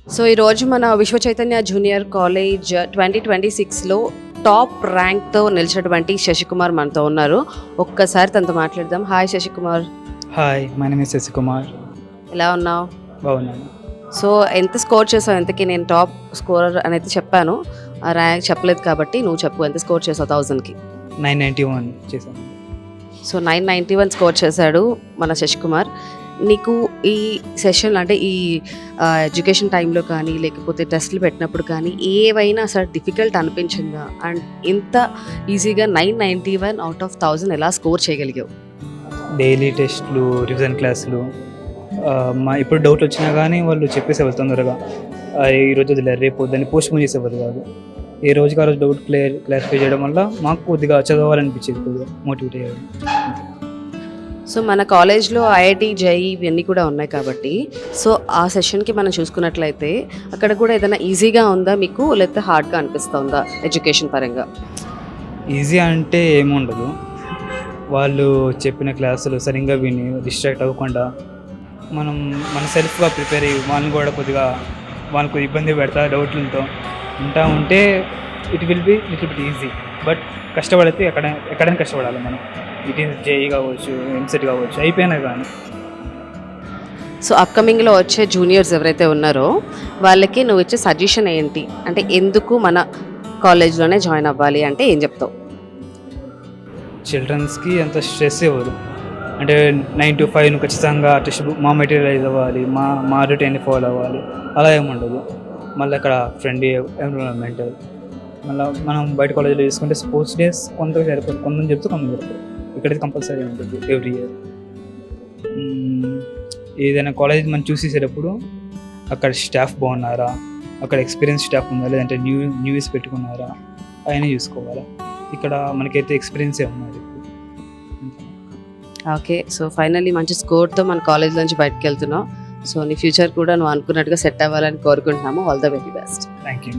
So ఈరోజు మన Viswa Chaitanya junior college 2026లో టాప్ ర్యాంక్తో నిలిచినటువంటి శశికుమార్ మనతో ఉన్నారు. ఒక్కసారి తనతో మాట్లాడదాం. Hi Sasikumar. Hi, my name is Sasikumar. ఎలా ఉన్నావు? బాగున్నాను. సో ఎంత స్కోర్ చేసావు? ఎంతకి నేను టాప్ స్కోరర్ అనేది చెప్పాను, ర్యాంక్ చెప్పలేదు కాబట్టి నువ్వు చెప్పు, ఎంత స్కోర్ చేసావు 1000కి? 991 చేశాను. సో 991 స్కోర్ చేశాడు మన శశికుమార్. నీకు ఈ సెషన్ అంటే ఈ ఎడ్యుకేషన్ టైంలో కానీ లేకపోతే టెస్ట్లు పెట్టినప్పుడు కానీ ఏవైనా అసలు డిఫికల్ట్ అనిపించిందా? అండ్ ఇంత ఈజీగా 991 అవుట్ ఆఫ్ 1000 ఎలా స్కోర్ చేయగలిగావు? డైలీ టెస్ట్లు, రివిజన్ క్లాసులు, ఇప్పుడు డౌట్ వచ్చినా కానీ వాళ్ళు చెప్పేసేవాళ్ళు తొందరగా. ఈరోజు వదిలేరు, రేపు దాన్ని పోస్ట్ పోన్ చేసేవాళ్ళు కాదు. ఏ రోజుకి ఆ రోజు డౌట్ క్లారిఫై చేయడం వల్ల మాకు కొద్దిగా చదవాలనిపించేది, కొద్దిగా మోటివేట్ అయ్యేది. సో మన కాలేజ్లో ఐఐటి, జేఈ ఇవన్నీ కూడా ఉన్నాయి కాబట్టి సో ఆ సెషన్కి మనం చూసుకున్నట్లయితే అక్కడ కూడా ఏదైనా ఈజీగా ఉందా మీకు, లేకపోతే హార్డ్గా అనిపిస్తుందా ఎడ్యుకేషన్ పరంగా? ఈజీ అంటే ఏముండదు, వాళ్ళు చెప్పిన క్లాసులు సరిగ్గా విని డిస్ట్రాక్ట్ అవ్వకుండా మనం మన సెల్ఫ్గా ప్రిపేర్ అయ్యి వాళ్ళని కూడా కొద్దిగా వాళ్ళకు ఇబ్బంది పెడతా డౌట్లతో ఉంటే it will be little bit easy. But కష్టపడితే ఎక్కడైనా కష్టపడాలి మనం. ఇట్ ఈస్ జేఈ కావచ్చు, ఎంసెట్ కావచ్చు, అయిపోయినా కానీ. సో అప్కమింగ్లో వచ్చే జూనియర్స్ ఎవరైతే ఉన్నారో వాళ్ళకి నువ్వు ఇచ్చే సజెషన్ ఏంటి? అంటే ఎందుకు మన కాలేజ్లోనే జాయిన్ అవ్వాలి అంటే ఏం చెప్తావు? చిల్డ్రన్స్కి అంత స్ట్రెస్ ఇవ్వదు. అంటే 9 to 5 ఖచ్చితంగా టెక్స్ట్ బుక్ మా మెటీరియలైజ్ అవ్వాలి, మా రొటీన్ని ఫాలో అవ్వాలి, అలా ఏముండదు. మళ్ళీ అక్కడ ఫ్రెండ్లీ ఎన్విరాన్మెంట్. మళ్ళీ మనం బయట కాలేజీలో చూసుకుంటే స్పోర్ట్స్ డేస్ కొంత సరిపోతుంది, కొంతమంది చెప్తే కొంతమంది సరిపోతుంది. ఇక్కడైతే కంపల్సరీ ఉంటుంది ఎవ్రీ ఇయర్. ఏదైనా కాలేజ్ మనం చూసేసేటప్పుడు అక్కడ స్టాఫ్ బాగున్నారా, అక్కడ ఎక్స్పీరియన్స్ స్టాఫ్ ఉందా, లేదంటే న్యూస్ పెట్టుకున్నారా అవన్నీ చూసుకోవాలి. ఇక్కడ మనకైతే ఎక్స్పీరియన్సే ఉన్నది. ఓకే, సో ఫైనల్లీ మంచి స్కోర్తో మన కాలేజ్ నుంచి బయటకు వెళ్తున్నావు. సో నీ ఫ్యూచర్ కూడా నువ్వు అనుకున్నట్టుగా సెట్ అవ్వాలని కోరుకుంటున్నాము. All the very best. Thank you.